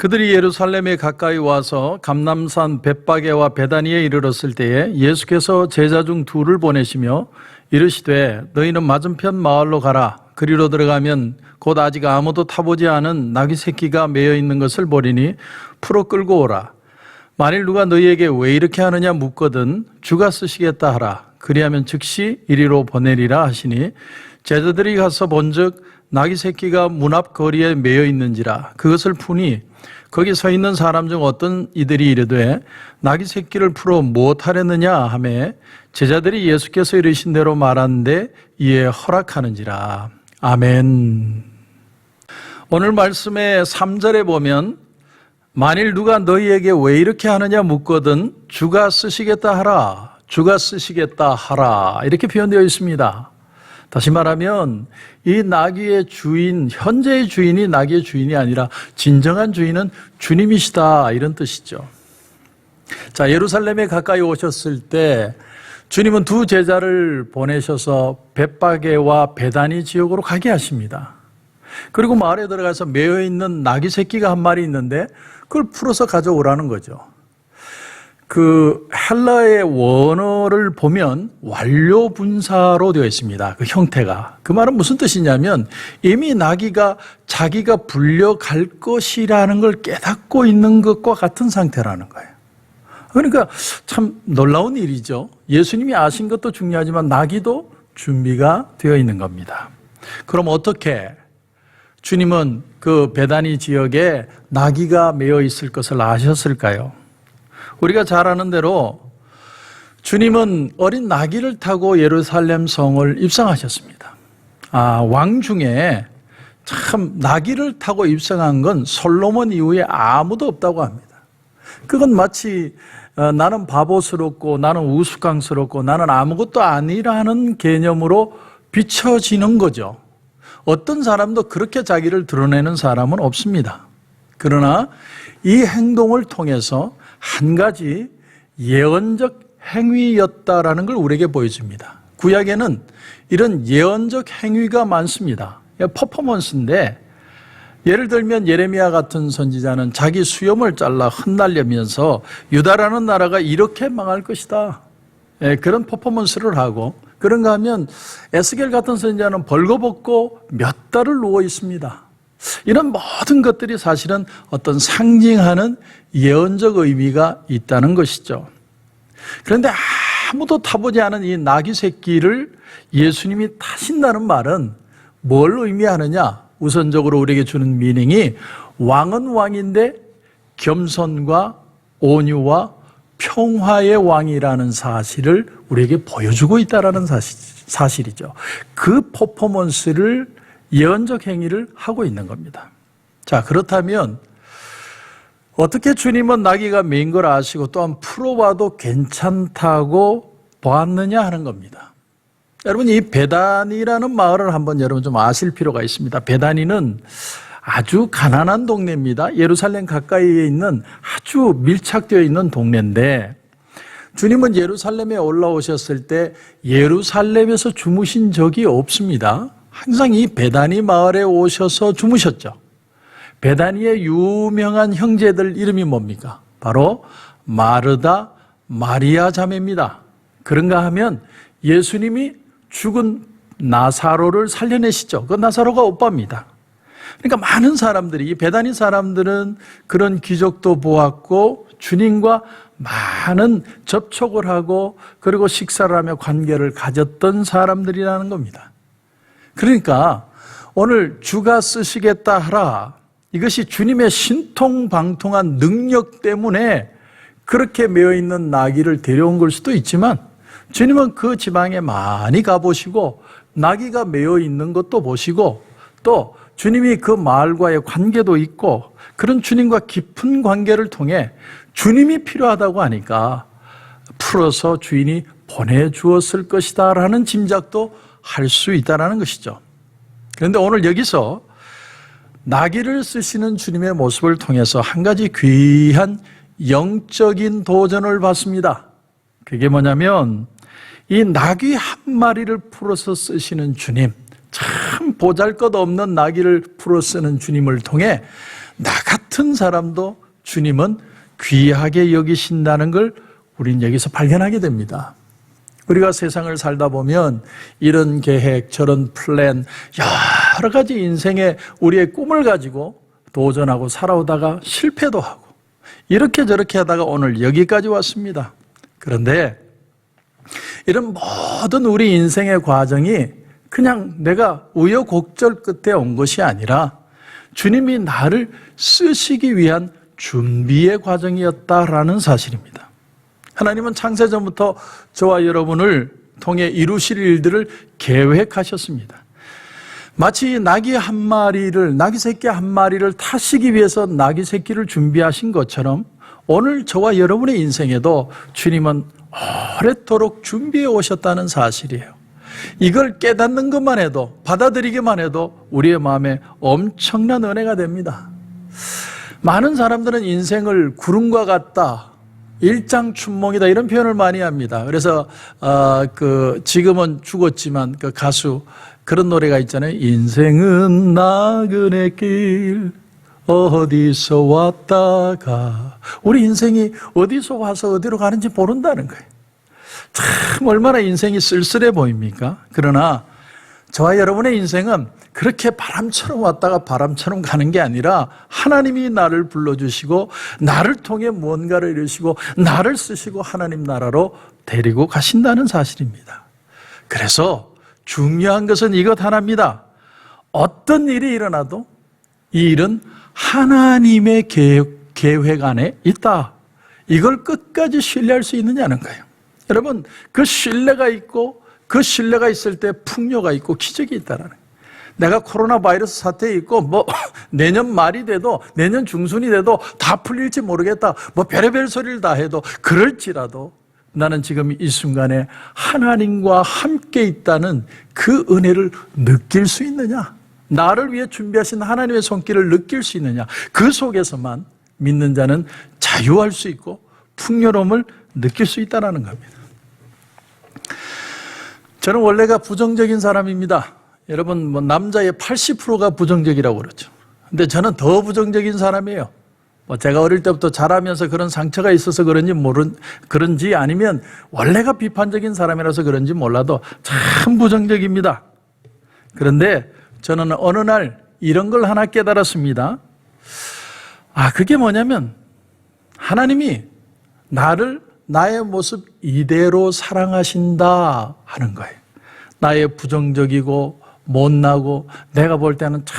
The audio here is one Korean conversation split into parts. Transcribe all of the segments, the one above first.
그들이 예루살렘에 가까이 와서 감람산 벳바게와 베다니에 이르렀을 때에 예수께서 제자 중 둘을 보내시며 이르시되 너희는 맞은편 마을로 가라. 그리로 들어가면 곧 아직 아무도 타보지 않은 나귀 새끼가 매여 있는 것을 보리니 풀어 끌고 오라. 만일 누가 너희에게 왜 이렇게 하느냐 묻거든 주가 쓰시겠다 하라. 그리하면 즉시 이리로 보내리라 하시니 제자들이 가서 본즉 나귀 새끼가 문 앞 거리에 매여 있는지라. 그것을 푸니 거기 서 있는 사람 중 어떤 이들이 이르되 나귀 새끼를 풀어 무엇하려느냐 하매 제자들이 예수께서 이르신 대로 말하는데 이에 허락하는지라. 아멘. 오늘 말씀의 3절에 보면 만일 누가 너희에게 왜 이렇게 하느냐 묻거든 주가 쓰시겠다 하라. 주가 쓰시겠다 하라. 이렇게 표현되어 있습니다. 다시 말하면 이 나귀의 주인, 현재의 주인이 나귀의 주인이 아니라 진정한 주인은 주님이시다, 이런 뜻이죠. 자, 예루살렘에 가까이 오셨을 때 주님은 두 제자를 보내셔서 벳바게와 베다니 지역으로 가게 하십니다. 그리고 마을에 들어가서 매여 있는 나귀 새끼가 한 마리 있는데 그걸 풀어서 가져오라는 거죠. 그 헬라의 원어를 보면 완료 분사로 되어 있습니다. 그 형태가. 그 말은 무슨 뜻이냐면 이미 나귀가 자기가 불려갈 것이라는 걸 깨닫고 있는 것과 같은 상태라는 거예요. 그러니까 참 놀라운 일이죠. 예수님이 아신 것도 중요하지만 나귀도 준비가 되어 있는 겁니다. 그럼 어떻게 주님은 그 베다니 지역에 나귀가 매여 있을 것을 아셨을까요? 우리가 잘 아는 대로 주님은 어린 나귀를 타고 예루살렘 성을 입성하셨습니다. 왕 중에 참 나귀를 타고 입성한 건 솔로몬 이후에 아무도 없다고 합니다. 그건 마치 나는 바보스럽고 나는 우스꽝스럽고 나는 아무것도 아니라는 개념으로 비춰지는 거죠. 어떤 사람도 그렇게 자기를 드러내는 사람은 없습니다. 그러나 이 행동을 통해서 한 가지 예언적 행위였다라는 걸 우리에게 보여줍니다. 구약에는 이런 예언적 행위가 많습니다. 퍼포먼스인데 예를 들면 예레미야 같은 선지자는 자기 수염을 잘라 흩날리면서 유다라는 나라가 이렇게 망할 것이다, 그런 퍼포먼스를 하고, 그런가 하면 에스겔 같은 선지자는 벌거벗고 몇 달을 누워 있습니다. 이런 모든 것들이 사실은 어떤 상징하는 예언적 의미가 있다는 것이죠. 그런데 아무도 타보지 않은 이 나귀 새끼를 예수님이 타신다는 말은 뭘 의미하느냐? 우선적으로 우리에게 주는 미닝이 왕은 왕인데 겸손과 온유와 평화의 왕이라는 사실을 우리에게 보여주고 있다는 사실이죠. 그 퍼포먼스를 예언적 행위를 하고 있는 겁니다. 자, 그렇다면 어떻게 주님은 나귀가 매인 걸 아시고 또한 풀어봐도 괜찮다고 보았느냐 하는 겁니다. 여러분, 이 베다니라는 마을을 한번 여러분 좀 아실 필요가 있습니다. 베다니는 아주 가난한 동네입니다. 예루살렘 가까이에 있는 아주 밀착되어 있는 동네인데 주님은 예루살렘에 올라오셨을 때 예루살렘에서 주무신 적이 없습니다. 항상 이 베다니 마을에 오셔서 주무셨죠. 베다니의 유명한 형제들 이름이 뭡니까? 바로 마르다, 마리아 자매입니다. 그런가 하면 예수님이 죽은 나사로를 살려내시죠. 그 나사로가 오빠입니다. 그러니까 많은 사람들이, 이 베다니 사람들은 그런 기적도 보았고 주님과 많은 접촉을 하고 그리고 식사를 하며 관계를 가졌던 사람들이라는 겁니다. 그러니까 오늘 주가 쓰시겠다 하라, 이것이 주님의 신통방통한 능력 때문에 그렇게 매여있는 나귀를 데려온 걸 수도 있지만 주님은 그 지방에 많이 가보시고 나귀가 매여있는 것도 보시고 또 주님이 그 마을과의 관계도 있고 그런 주님과 깊은 관계를 통해 주님이 필요하다고 하니까 풀어서 주인이 보내주었을 것이다 라는 짐작도 할 수 있다는 것이죠. 그런데 오늘 여기서 나귀를 쓰시는 주님의 모습을 통해서 한 가지 귀한 영적인 도전을 받습니다. 그게 뭐냐면 이 나귀 한 마리를 풀어서 쓰시는 주님, 참 보잘것없는 나귀를 풀어 쓰는 주님을 통해 나 같은 사람도 주님은 귀하게 여기신다는 걸 우린 여기서 발견하게 됩니다. 우리가 세상을 살다 보면 이런 계획, 저런 플랜, 여러 가지 인생의 우리의 꿈을 가지고 도전하고 살아오다가 실패도 하고 이렇게 저렇게 하다가 오늘 여기까지 왔습니다. 그런데 이런 모든 우리 인생의 과정이 그냥 내가 우여곡절 끝에 온 것이 아니라 주님이 나를 쓰시기 위한 준비의 과정이었다라는 사실입니다. 하나님은 창세전부터 저와 여러분을 통해 이루실 일들을 계획하셨습니다. 마치 낙이 새끼 한 마리를 타시기 위해서 낙이 새끼를 준비하신 것처럼 오늘 저와 여러분의 인생에도 주님은 오래도록 준비해 오셨다는 사실이에요. 이걸 깨닫는 것만 해도, 받아들이기만 해도 우리의 마음에 엄청난 은혜가 됩니다. 많은 사람들은 인생을 구름과 같다, 일장춘몽이다 이런 표현을 많이 합니다. 그래서 지금은 죽었지만 그 가수 그런 노래가 있잖아요. 인생은 나그네 길 어디서 왔다가, 우리 인생이 어디서 와서 어디로 가는지 모른다는 거예요. 참 얼마나 인생이 쓸쓸해 보입니까? 그러나 저와 여러분의 인생은 그렇게 바람처럼 왔다가 바람처럼 가는 게 아니라 하나님이 나를 불러주시고 나를 통해 무언가를 이루시고 나를 쓰시고 하나님 나라로 데리고 가신다는 사실입니다. 그래서 중요한 것은 이것 하나입니다. 어떤 일이 일어나도 이 일은 하나님의 계획 안에 있다. 이걸 끝까지 신뢰할 수 있느냐는 거예요. 여러분, 그 신뢰가 있고 그 신뢰가 있을 때 풍요가 있고 기적이 있다라는 거예요. 내가 코로나 바이러스 사태에 있고 내년 말이 돼도 내년 중순이 돼도 다 풀릴지 모르겠다. 별의별 소리를 다 해도 그럴지라도 나는 지금 이 순간에 하나님과 함께 있다는 그 은혜를 느낄 수 있느냐? 나를 위해 준비하신 하나님의 손길을 느낄 수 있느냐? 그 속에서만 믿는 자는 자유할 수 있고 풍요로움을 느낄 수 있다는 겁니다. 저는 원래가 부정적인 사람입니다. 여러분, 남자의 80%가 부정적이라고 그러죠. 근데 저는 더 부정적인 사람이에요. 제가 어릴 때부터 자라면서 그런 상처가 있어서 그런지 아니면 원래가 비판적인 사람이라서 그런지 몰라도 참 부정적입니다. 그런데 저는 어느 날 이런 걸 하나 깨달았습니다. 그게 뭐냐면 하나님이 나의 모습 이대로 사랑하신다 하는 거예요. 나의 부정적이고 못나고 내가 볼 때는 참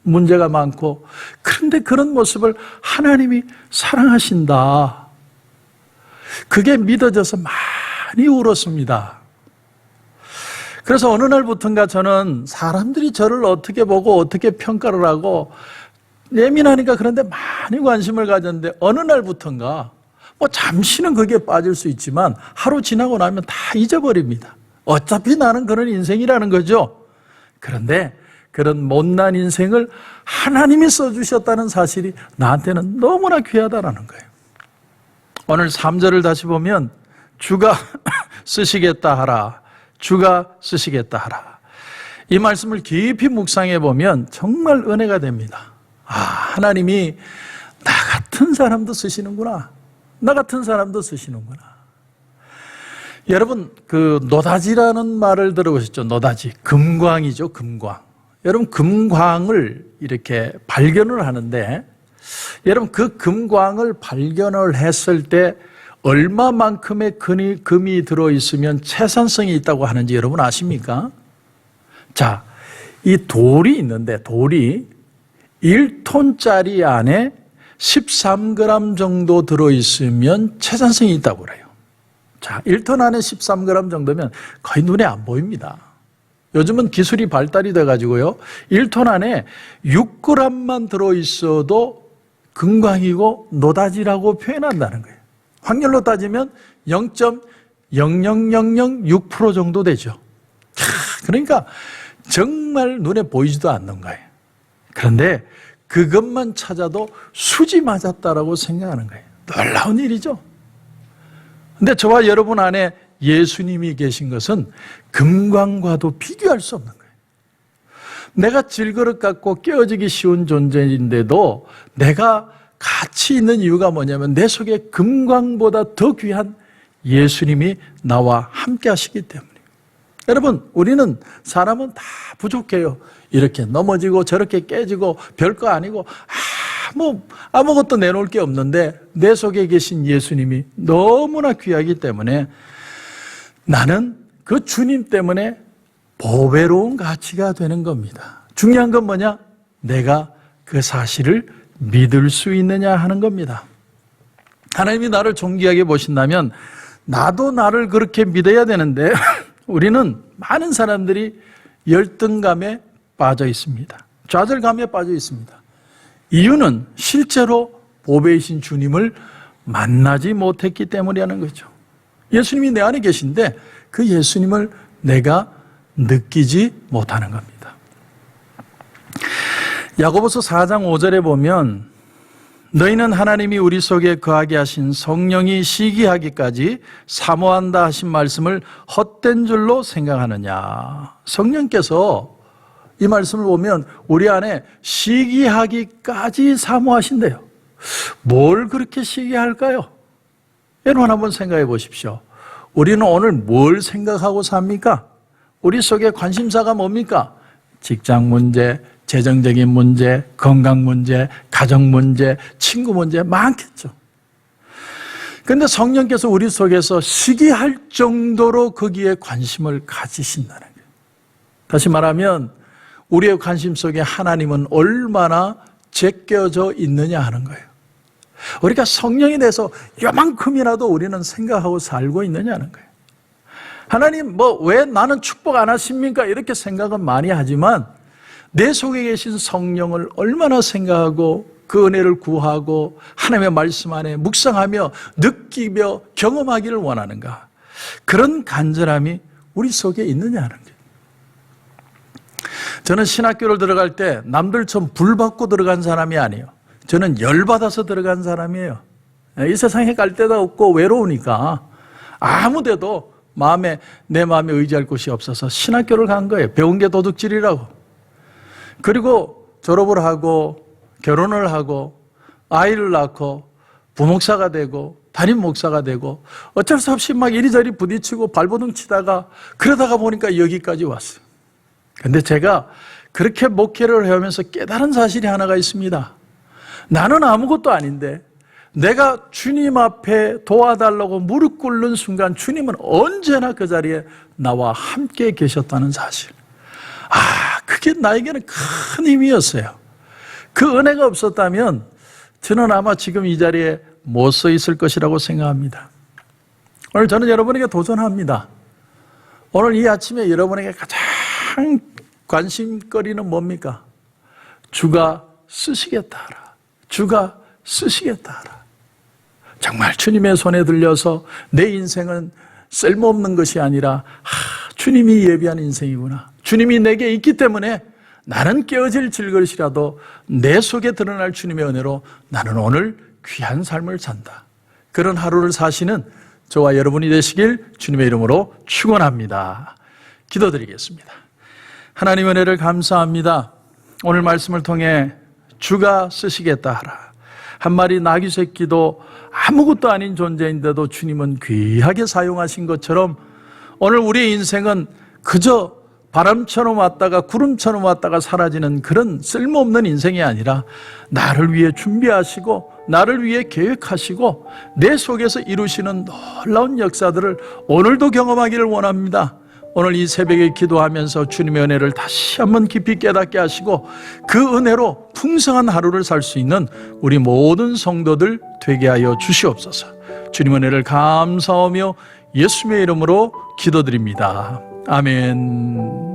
문제가 많고 그런데 그런 모습을 하나님이 사랑하신다. 그게 믿어져서 많이 울었습니다. 그래서 어느 날부터인가 저는 사람들이 저를 어떻게 보고 어떻게 평가를 하고 예민하니까 그런데 많이 관심을 가졌는데 어느 날부터인가 잠시는 그게 빠질 수 있지만 하루 지나고 나면 다 잊어버립니다. 어차피 나는 그런 인생이라는 거죠. 그런데 그런 못난 인생을 하나님이 써주셨다는 사실이 나한테는 너무나 귀하다는 거예요. 오늘 3절을 다시 보면 주가 쓰시겠다 하라. 주가 쓰시겠다 하라. 이 말씀을 깊이 묵상해 보면 정말 은혜가 됩니다. 하나님이 나 같은 사람도 쓰시는구나. 나 같은 사람도 쓰시는구나. 여러분, 노다지라는 말을 들어보셨죠? 노다지. 금광이죠, 금광. 여러분, 금광을 이렇게 발견을 하는데, 여러분, 그 금광을 발견을 했을 때 얼마만큼의 금이 들어있으면 채산성이 있다고 하는지 여러분 아십니까? 자, 이 돌이 있는데, 돌이 1톤짜리 안에 13g 정도 들어있으면 채산성이 있다고 그래요. 자, 1톤 안에 13g 정도면 거의 눈에 안 보입니다. 요즘은 기술이 발달이 돼가지고요, 1톤 안에 6g만 들어있어도 금광이고 노다지라고 표현한다는 거예요. 확률로 따지면 0.00006% 정도 되죠. 그러니까 정말 눈에 보이지도 않는 거예요. 그런데 그것만 찾아도 수지 맞았다라고 생각하는 거예요. 놀라운 일이죠. 근데 저와 여러분 안에 예수님이 계신 것은 금광과도 비교할 수 없는 거예요. 내가 질그릇 같고 깨어지기 쉬운 존재인데도 내가 가치 있는 이유가 뭐냐면 내 속에 금광보다 더 귀한 예수님이 나와 함께 하시기 때문에. 여러분, 우리는 사람은 다 부족해요. 이렇게 넘어지고 저렇게 깨지고 별거 아니고 아무것도 내놓을 게 없는데 내 속에 계신 예수님이 너무나 귀하기 때문에 나는 그 주님 때문에 보배로운 가치가 되는 겁니다. 중요한 건 뭐냐? 내가 그 사실을 믿을 수 있느냐 하는 겁니다. 하나님이 나를 존귀하게 보신다면 나도 나를 그렇게 믿어야 되는데 우리는 많은 사람들이 열등감에 빠져 있습니다. 좌절감에 빠져 있습니다. 이유는 실제로 보배이신 주님을 만나지 못했기 때문이라는 거죠. 예수님이 내 안에 계신데 그 예수님을 내가 느끼지 못하는 겁니다. 야고보서 4장 5절에 보면 너희는 하나님이 우리 속에 거하게 하신 성령이 시기하기까지 사모한다 하신 말씀을 헛된 줄로 생각하느냐. 성령께서 이 말씀을 보면 우리 안에 시기하기까지 사모하신대요. 뭘 그렇게 시기할까요? 여러분 한번 생각해 보십시오. 우리는 오늘 뭘 생각하고 삽니까? 우리 속에 관심사가 뭡니까? 직장 문제, 재정적인 문제, 건강 문제, 가정 문제, 친구 문제 많겠죠. 그런데 성령께서 우리 속에서 시기할 정도로 거기에 관심을 가지신다는 거예요. 다시 말하면 우리의 관심 속에 하나님은 얼마나 제껴져 있느냐 하는 거예요. 우리가 성령에 대해서 요만큼이라도 우리는 생각하고 살고 있느냐 하는 거예요. 하나님 왜 나는 축복 안 하십니까? 이렇게 생각은 많이 하지만 내 속에 계신 성령을 얼마나 생각하고 그 은혜를 구하고 하나님의 말씀 안에 묵상하며 느끼며 경험하기를 원하는가. 그런 간절함이 우리 속에 있느냐 하는 거예요. 저는 신학교를 들어갈 때 남들처럼 불 받고 들어간 사람이 아니에요. 저는 열 받아서 들어간 사람이에요. 이 세상에 갈 데도 없고 외로우니까 아무 데도 내 마음에 의지할 곳이 없어서 신학교를 간 거예요. 배운 게 도둑질이라고. 그리고 졸업을 하고 결혼을 하고 아이를 낳고 부목사가 되고 담임 목사가 되고 어쩔 수 없이 막 이리저리 부딪히고 발버둥 치다가 그러다가 보니까 여기까지 왔어요. 그런데 제가 그렇게 목회를 해오면서 깨달은 사실이 하나가 있습니다. 나는 아무것도 아닌데 내가 주님 앞에 도와달라고 무릎 꿇는 순간 주님은 언제나 그 자리에 나와 함께 계셨다는 사실. 그게 나에게는 큰 힘이었어요. 그 은혜가 없었다면 저는 아마 지금 이 자리에 못 서 있을 것이라고 생각합니다. 오늘 저는 여러분에게 도전합니다. 오늘 이 아침에 여러분에게 가장 관심거리는 뭡니까? 주가 쓰시겠다 하라. 주가 쓰시겠다 하라. 정말 주님의 손에 들려서 내 인생은 쓸모없는 것이 아니라 주님이 예비한 인생이구나. 주님이 내게 있기 때문에 나는 깨어질 질그릇이라도 내 속에 드러날 주님의 은혜로 나는 오늘 귀한 삶을 산다. 그런 하루를 사시는 저와 여러분이 되시길 주님의 이름으로 축원합니다. 기도드리겠습니다. 하나님 은혜를 감사합니다. 오늘 말씀을 통해 주가 쓰시겠다 하라. 한 마리 나귀 새끼도 아무것도 아닌 존재인데도 주님은 귀하게 사용하신 것처럼 오늘 우리의 인생은 그저 바람처럼 왔다가 구름처럼 왔다가 사라지는 그런 쓸모없는 인생이 아니라 나를 위해 준비하시고 나를 위해 계획하시고 내 속에서 이루시는 놀라운 역사들을 오늘도 경험하기를 원합니다. 오늘 이 새벽에 기도하면서 주님의 은혜를 다시 한번 깊이 깨닫게 하시고 그 은혜로 풍성한 하루를 살 수 있는 우리 모든 성도들 되게 하여 주시옵소서. 주님 은혜를 감사하며 예수님의 이름으로 기도드립니다. 아멘.